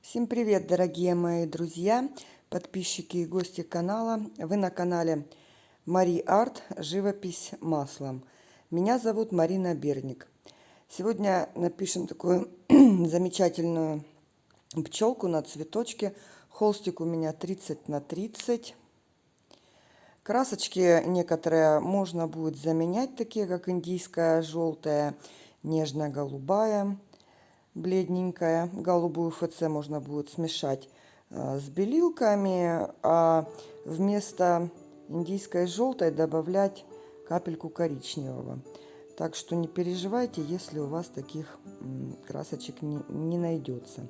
Всем привет, дорогие мои друзья, подписчики и гости канала. Вы на канале Мари Арт, живопись маслом. Меня зовут Марина Берник. Сегодня напишем такую замечательную пчелку на цветочке. Холстик у меня 30 на 30. Красочки некоторые можно будет заменять, такие как индийская желтая, нежно-голубая, бледненькая. Голубую ФЦ можно будет смешать с белилками, а вместо индийской желтой добавлять капельку коричневого. Так что не переживайте, если у вас таких красочек не найдется.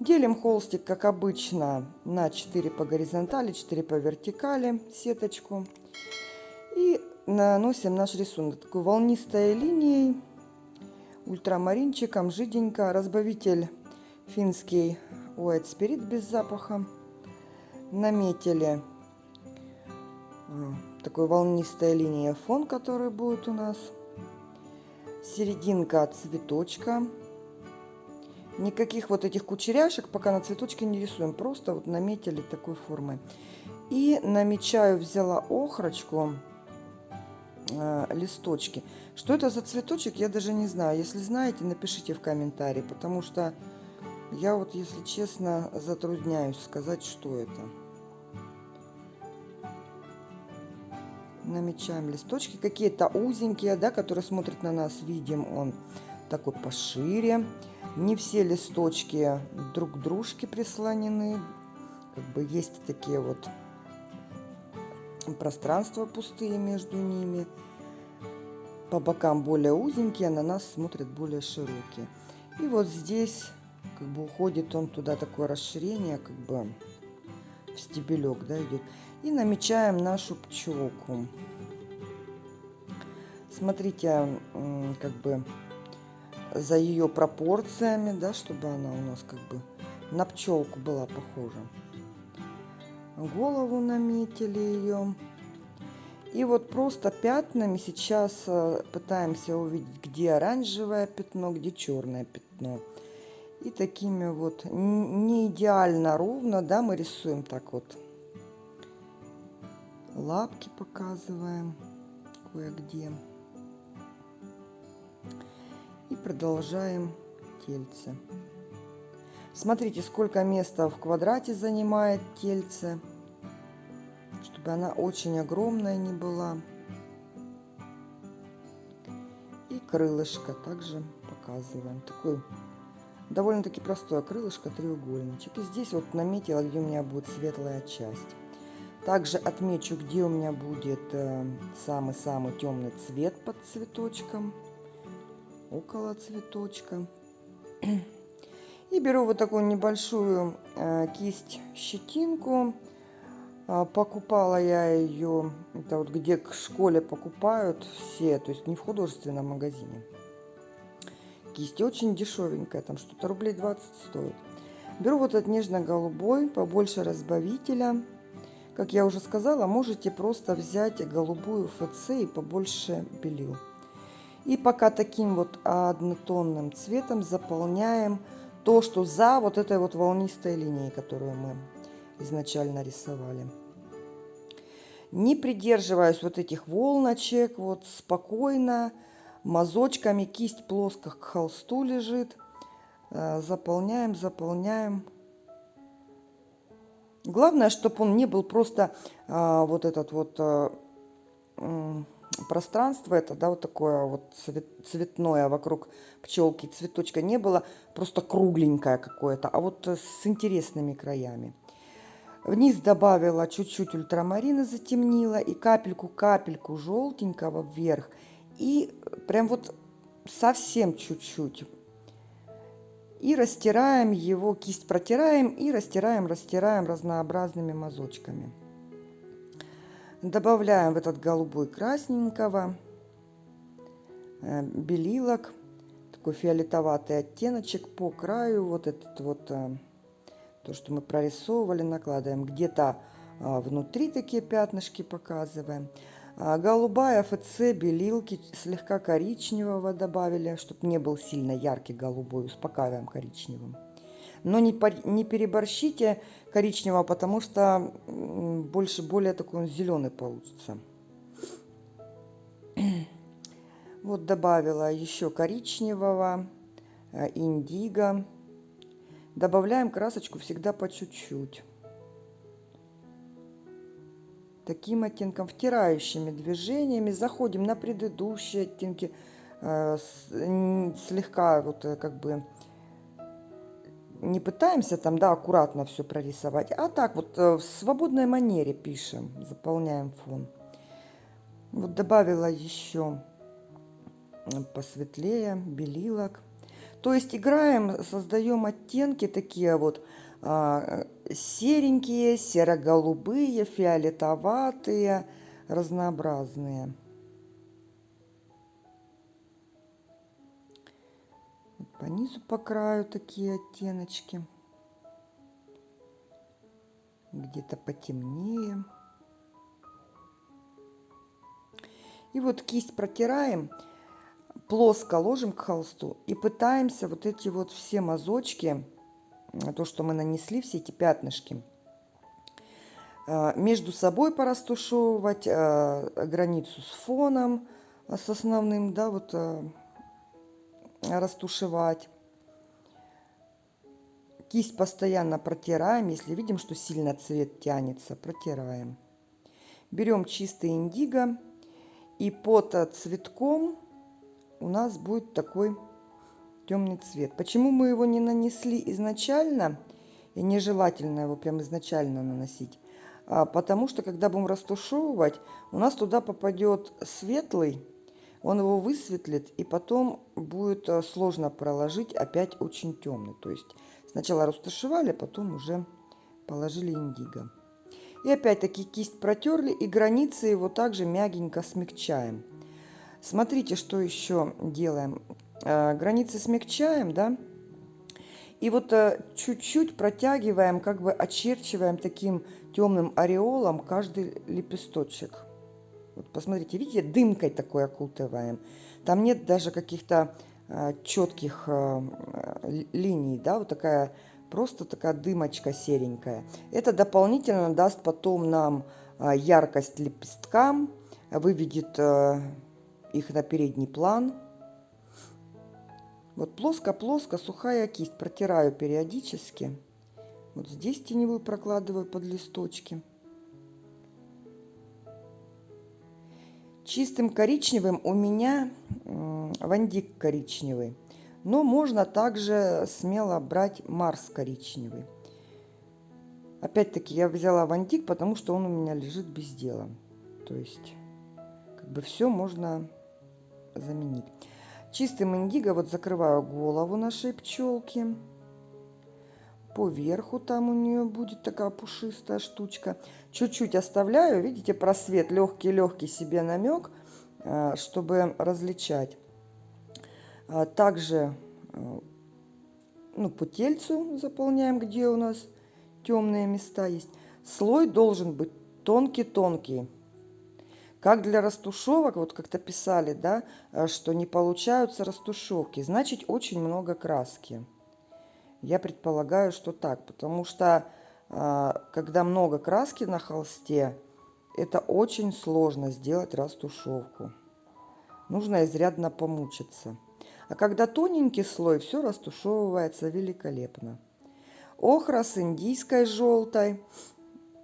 Делим холстик, как обычно, на 4 по горизонтали, 4 по вертикали сеточку. И наносим наш рисунок такой волнистой линией, ультрамаринчиком, жиденько. Разбавитель финский White Spirit без запаха. Наметили такой волнистой линией фон, который будет у нас. Серединка цветочка. Никаких вот этих кучеряшек пока на цветочке не рисуем. Просто вот наметили такой формы. И намечаю, взяла охрочку, листочки. Что это за цветочек, я даже не знаю. Если знаете, напишите в комментарии, потому что я вот, если честно, затрудняюсь сказать, что это. Намечаем листочки, какие-то узенькие, да, которые смотрят на нас, видим, он такой пошире. Не все листочки друг к дружке прислонены, как бы есть такие вот пространства пустые между ними. По бокам более узенькие, на нас смотрят более широкие. И вот здесь как бы уходит он туда, такое расширение, как бы в стебелек, да, идет. И намечаем нашу пчелку. Смотрите, как бы за ее пропорциями, да, чтобы она у нас как бы на пчелку была похожа. Голову наметили ее. И вот просто пятнами сейчас пытаемся увидеть, где оранжевое пятно, где черное пятно. И такими вот не идеально ровно, да, мы рисуем так вот. Лапки показываем кое-где. И продолжаем тельце. Смотрите, сколько места в квадрате занимает тельце, чтобы она очень огромная не была. И крылышко также показываем. Такой довольно-таки простое крылышко, треугольничек. И здесь вот наметила, где у меня будет светлая часть. Также отмечу, где у меня будет самый-самый темный цвет под цветочком, около цветочка. И беру вот такую небольшую кисть-щетинку. Покупала я ее, это вот где к школе покупают все, то есть не в художественном магазине. Кисть очень дешевенькая, там что-то рублей 20 стоит. Беру вот этот нежно-голубой, побольше разбавителя. Как я уже сказала, можете просто взять голубую ФЦ и побольше белил. И пока таким вот однотонным цветом заполняем то, что за вот этой вот волнистой линией, которую мы изначально рисовали. Не придерживаясь вот этих волночек, вот спокойно, мазочками, кисть плоско к холсту лежит, заполняем, заполняем. Главное, чтобы он не был просто вот этот вот пространство, это, да, вот такое вот цветное вокруг пчелки, цветочка не было, просто кругленькое какое-то, а вот с интересными краями. Вниз добавила чуть-чуть ультрамарина, затемнила, и капельку желтенького вверх, и прям вот совсем чуть-чуть. И растираем его, кисть протираем и растираем разнообразными мазочками. Добавляем в этот голубой красненького, белилок, такой фиолетоватый оттеночек по краю, вот этот вот, то, что мы прорисовывали, накладываем, где-то внутри такие пятнышки показываем. Голубая ФЦ, белилки, слегка коричневого добавили, чтобы не был сильно яркий голубой, успокаиваем коричневым. Но не переборщите коричневого, потому что более такой он зеленый получится. Вот добавила еще коричневого, индиго. Добавляем красочку всегда по чуть-чуть. Таким оттенком, втирающими движениями. Заходим на предыдущие оттенки. Слегка вот как бы не пытаемся там, да, аккуратно все прорисовать, а так вот в свободной манере пишем, заполняем фон. Вот добавила еще посветлее белилок. То есть играем, создаем оттенки такие вот серенькие, серо-голубые, фиолетоватые, разнообразные. По низу, по краю такие оттеночки. Где-то потемнее. И вот кисть протираем, плоско ложим к холсту и пытаемся вот эти вот все мазочки, то, что мы нанесли, все эти пятнышки, между собой порастушевывать, границу с фоном, с основным, да, вот растушевать. Кисть постоянно протираем, если видим, что сильно цвет тянется, протираем. Берем чистый индиго, и под цветком у нас будет такой темный цвет. Почему мы его не нанесли изначально, и нежелательно его прям изначально наносить? Потому что, когда будем растушевывать, у нас туда попадет светлый, он его высветлит, и потом будет сложно проложить опять очень темный. То есть сначала растушевали, потом уже положили индиго. И опять-таки кисть протерли, и границы его также мягенько смягчаем. Смотрите, что еще делаем. Границы смягчаем, да, и вот чуть-чуть протягиваем, как бы очерчиваем таким темным ореолом каждый лепесточек. Вот посмотрите, видите, дымкой такой окутываем. Там нет даже каких-то четких линий, да, вот такая, просто такая дымочка серенькая. Это дополнительно даст потом нам яркость лепесткам, выведет их на передний план. Вот плоско-плоско сухая кисть протираю периодически. Вот здесь теневую прокладываю под листочки. Чистым коричневым у меня Вандик коричневый. Но можно также смело брать Марс коричневый. Опять-таки я взяла Вандик, потому что он у меня лежит без дела. То есть как бы все можно заменить. Чистым индиго вот закрываю голову нашей пчелки. По верху там у нее будет такая пушистая штучка. Чуть-чуть оставляю, видите, просвет, легкий-легкий себе намек, чтобы различать. Также по тельцу заполняем, где у нас темные места есть. Слой должен быть тонкий-тонкий. Как для растушевок, вот как-то писали, да, что не получаются растушевки, значит очень много краски. Я предполагаю, что так, потому что когда много краски на холсте, это очень сложно сделать растушевку. Нужно изрядно помучиться. А когда тоненький слой, все растушевывается великолепно. Охра с индийской желтой,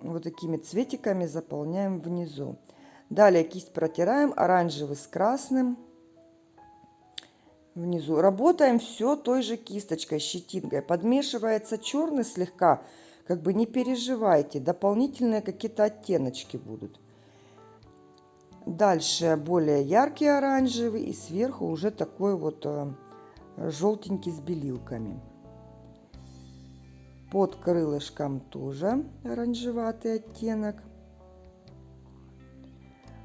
вот такими цветиками заполняем внизу. Далее кисть протираем, оранжевый с красным внизу. Работаем все той же кисточкой, щетинкой. Подмешивается черный слегка, как бы не переживайте, дополнительные какие-то оттеночки будут. Дальше более яркий оранжевый и сверху уже такой вот желтенький с белилками. Под крылышком тоже оранжеватый оттенок.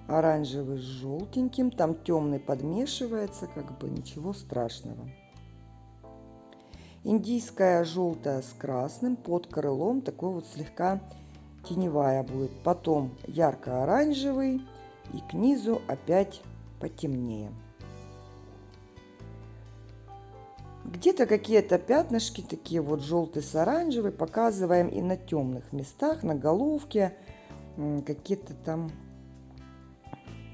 Оранжевый с желтеньким, там темный подмешивается, как бы ничего страшного. Индийская желтая с красным, под крылом такой вот слегка теневая будет. Потом ярко-оранжевый и к низу опять потемнее. Где-то какие-то пятнышки, такие вот желтые с оранжевой, показываем и на темных местах, на головке. Какие-то там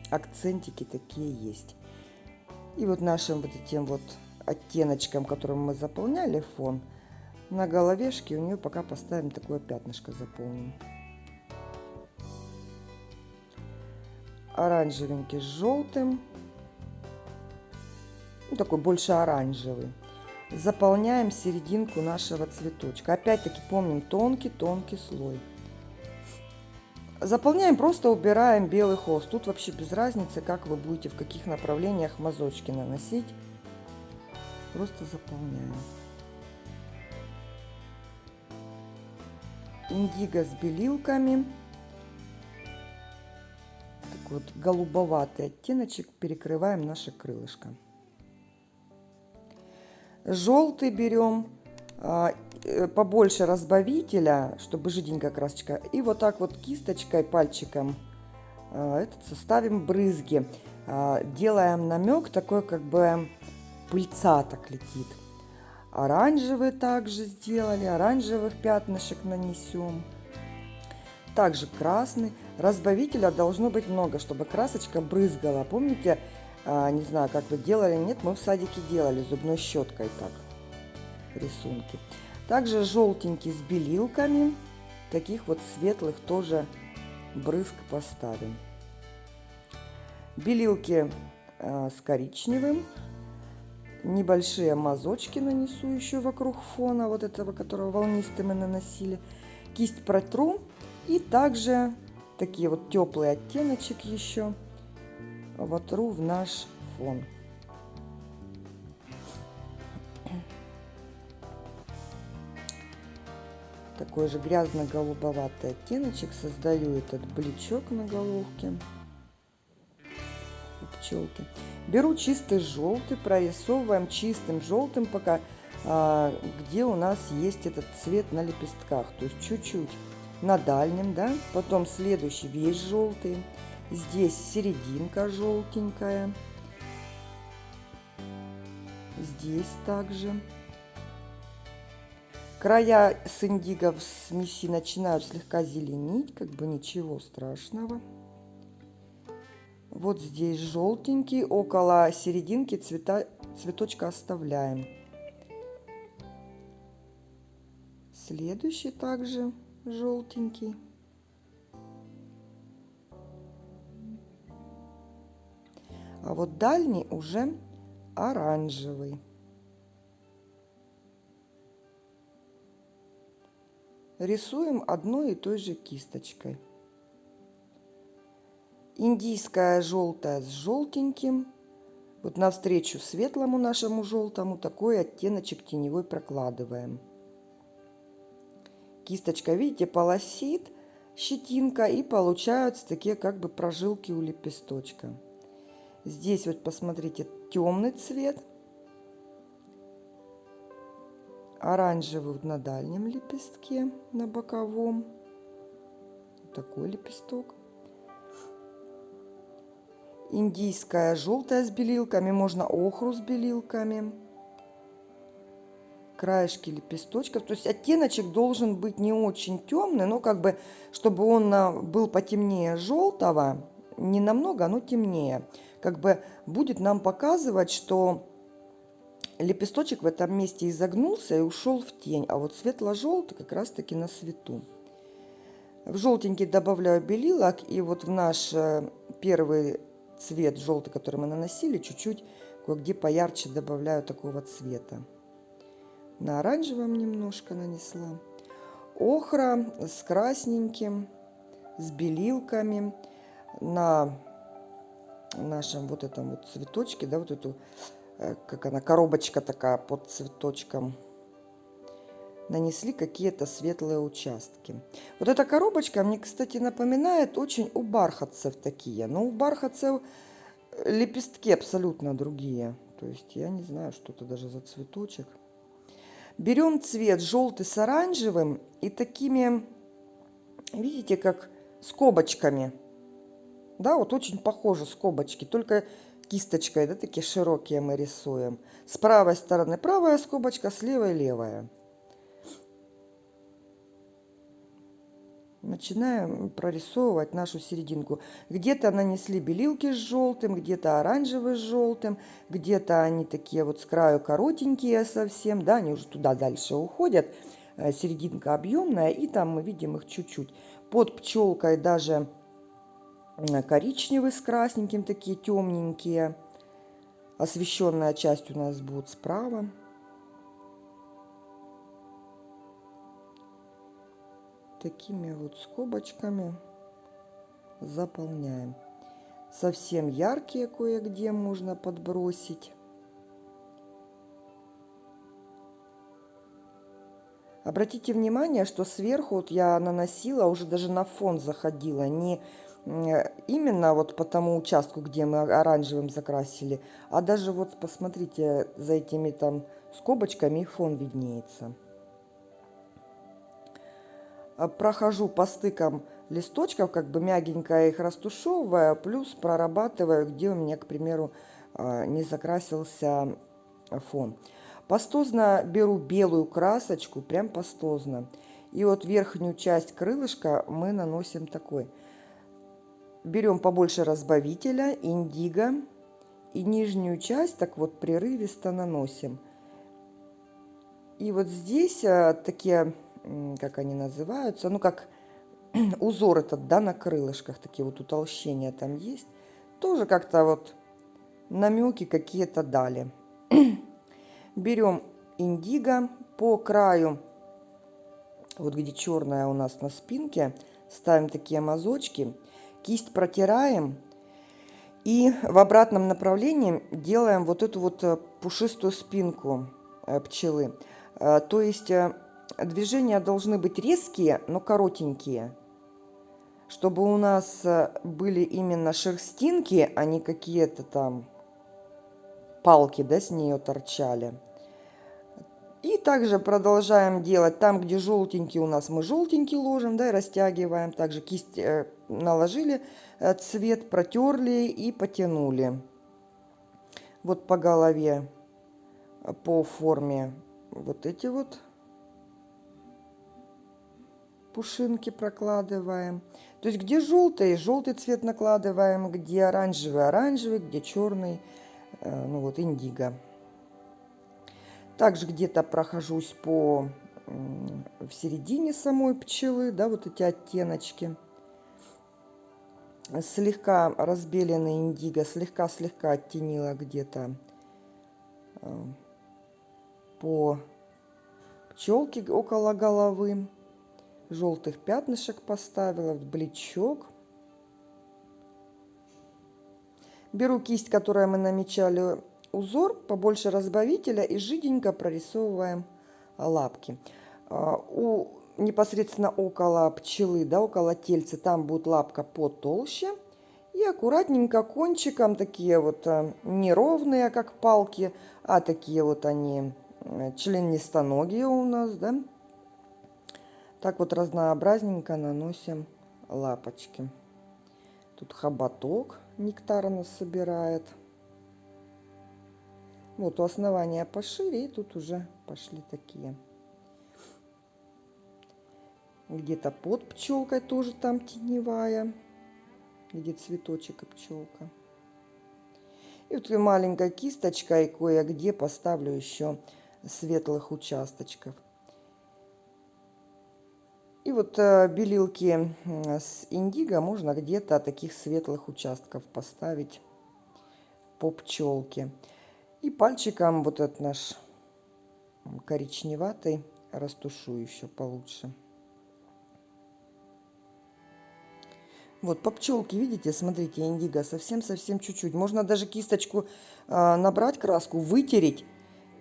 акцентики такие есть. И вот нашим вот этим вот оттеночком, которым мы заполняли фон, на головешке у нее пока поставим такое пятнышко, заполним. Оранжевенький с желтым. Ну, такой больше оранжевый. Заполняем серединку нашего цветочка. Опять-таки помним тонкий-тонкий слой. Заполняем, просто убираем белый холст. Тут вообще без разницы, как вы будете, в каких направлениях мазочки наносить. Просто заполняем. Индиго с белилками. Такой вот голубоватый оттеночек. Перекрываем наше крылышко. Желтый берем, побольше разбавителя, чтобы жиденькая красочка. И вот так вот кисточкой, пальчиком составим брызги. Делаем намек, такой как бы пыльца так летит. Оранжевый также сделали, оранжевых пятнышек нанесем. Также красный. Разбавителя должно быть много, чтобы красочка брызгала. Помните? Не знаю, как вы делали, нет, мы в садике делали зубной щеткой так рисунки. Также желтенький с белилками, таких вот светлых тоже брызг поставим. Белилки с коричневым, небольшие мазочки нанесу еще вокруг фона вот этого, которого волнистым мы наносили. Кисть протру и также такие вот теплый оттеночек еще вотру в наш фон. Такой же грязно-голубоватый оттеночек. Создаю этот бличок на головке у пчелки. Беру чистый желтый, прорисовываем чистым желтым пока, где у нас есть этот цвет на лепестках. То есть чуть-чуть на дальнем, да. Потом следующий весь желтый. Здесь серединка желтенькая. Здесь также. Края с индиго в смеси начинают слегка зеленить, как бы ничего страшного. Вот здесь желтенький, около серединки цветочка оставляем. Следующий также желтенький. А вот дальний уже оранжевый. Рисуем одной и той же кисточкой. Индийская желтая с желтеньким. Вот навстречу светлому нашему желтому такой оттеночек теневой прокладываем. Кисточка, видите, полосит щетинка, и получаются такие как бы прожилки у лепесточка. Здесь вот посмотрите, темный цвет. Оранжевый вот на дальнем лепестке, на боковом. Такой лепесток. Индийская желтая с белилками, можно охру с белилками. Краешки лепесточков. То есть оттеночек должен быть не очень темный, но как бы, чтобы он был потемнее желтого. Не намного, но темнее. Как бы будет нам показывать, что лепесточек в этом месте изогнулся и ушел в тень. А вот светло-желтый как раз таки на свету. В желтенький добавляю белилок. И вот в наш первый цвет желтый, который мы наносили, чуть-чуть кое-где поярче добавляю такого цвета. На оранжевом немножко нанесла. Охра с красненьким, с белилками. На нашем вот этом вот цветочке, да, вот эту, как она, коробочка такая под цветочком, нанесли какие-то светлые участки. Вот эта коробочка мне, кстати, напоминает очень у бархатцев такие, но у бархатцев лепестки абсолютно другие. То есть я не знаю, что это даже за цветочек. Берем цвет желтый с оранжевым и такими, видите, как скобочками. Да, вот очень похоже скобочки, только кисточкой, да, такие широкие мы рисуем. С правой стороны правая скобочка, с левой левая. Начинаем прорисовывать нашу серединку. Где-то нанесли белилки с желтым, где-то оранжевый с желтым, где-то они такие вот с краю коротенькие совсем, да, они уже туда дальше уходят. Серединка объемная, и там мы видим их чуть-чуть. Под пчелкой даже коричневый с красненьким, такие темненькие. Освещенная часть у нас будет справа. Такими вот скобочками заполняем. Совсем яркие кое-где можно подбросить. Обратите внимание, что сверху вот я наносила, уже даже на фон заходила, не именно вот по тому участку, где мы оранжевым закрасили, а даже вот посмотрите, за этими там скобочками и фон виднеется. Прохожу по стыкам листочков, как бы мягенько их растушевывая, плюс прорабатываю, где у меня, к примеру, не закрасился фон. Пастозно беру белую красочку, прям пастозно. И вот верхнюю часть крылышка мы наносим такой. Берем побольше разбавителя, индиго, и нижнюю часть так вот прерывисто наносим. И вот здесь такие, как они называются, ну как узор этот, да, на крылышках, такие вот утолщения там есть. Тоже как-то вот намеки какие-то дали. Берем индиго по краю, вот где черная у нас на спинке, ставим такие мазочки, кисть протираем и в обратном направлении делаем вот эту вот пушистую спинку пчелы. То есть движения должны быть резкие, но коротенькие, чтобы у нас были именно шерстинки, а не какие-то там палки, да, с нее торчали. И также продолжаем делать там, где желтенький у нас, мы желтенький ложим, да, и растягиваем. Также кисть наложили, цвет протерли и потянули. Вот по голове, по форме вот эти вот пушинки прокладываем. То есть где желтый, желтый цвет накладываем, где оранжевый, оранжевый, где черный, ну вот индиго. Также где-то прохожусь по в середине самой пчелы, да, вот эти оттеночки. Слегка разбеленный индиго, слегка оттенила где-то по пчелке около головы. Желтых пятнышек поставила, блечок. Беру кисть, которой мы намечали узор, побольше разбавителя и жиденько прорисовываем лапки. Непосредственно около пчелы, да, около тельца, там будет лапка потолще. И аккуратненько кончиком, такие вот неровные, как палки, а такие вот они членистоногие у нас, да. Так вот разнообразненько наносим лапочки. Тут хоботок нектар нас собирает. Вот у основания пошире, и тут уже пошли такие. Где-то под пчелкой тоже там теневая, где цветочек и пчелка. И вот маленькой кисточкой кое-где поставлю еще светлых участочков. И вот белилки с индиго можно где-то таких светлых участков поставить по пчелке. И пальчиком вот этот наш коричневатый растушую еще получше. Вот по пчелке, видите, смотрите, индиго совсем чуть-чуть. Можно даже кисточку набрать краску, вытереть.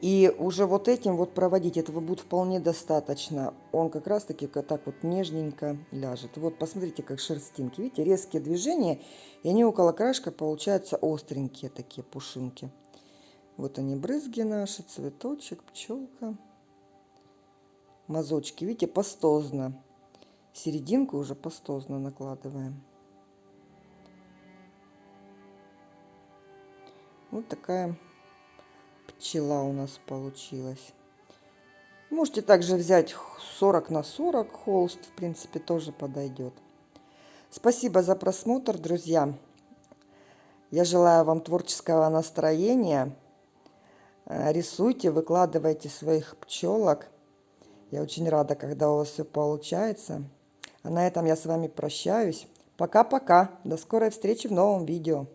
И уже вот этим вот проводить, этого будет вполне достаточно. Он как раз таки так вот нежненько ляжет. Вот посмотрите, как шерстинки. Видите, резкие движения. И они около краешка получаются остренькие такие пушинки. Вот они, брызги наши, цветочек, пчелка. Мазочки, видите, пастозно. Серединку уже пастозно накладываем. Вот такая пчела у нас получилась. Можете также взять 40 на 40 холст, в принципе, тоже подойдет. Спасибо за просмотр, друзья. Я желаю вам творческого настроения. Рисуйте, выкладывайте своих пчелок. Я очень рада, когда у вас все получается. А на этом я с вами прощаюсь. Пока-пока. До скорой встречи в новом видео.